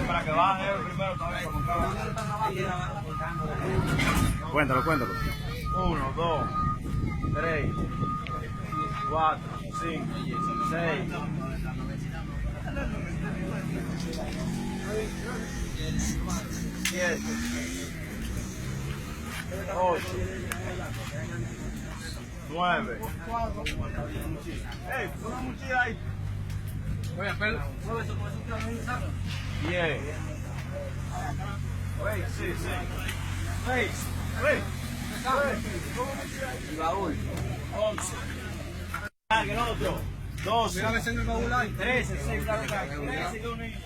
Para que baje primero también. Cuéntalo, cuéntalo. 1, 2, 3, 4, 5, 6, 7, 8, 9. ¡Ey! Una mochila ahí. 10. Wait, sí, sí. Wait. Y baúl. 11. Ah, que el otro. 12. 13, 6, 13, que un niño.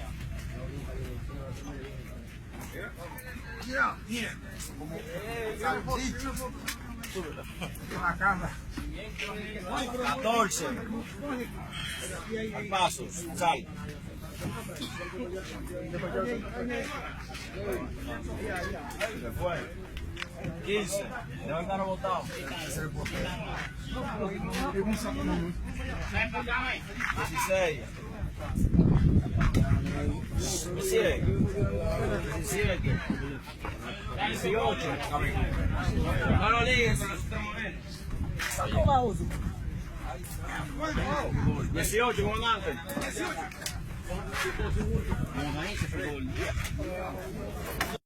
La cámara. 14. Al paso, sal. Se fue. 15. Debe estar botado. 16. 17. 18. No lo ligues con los extremos. 18, comandante. 18.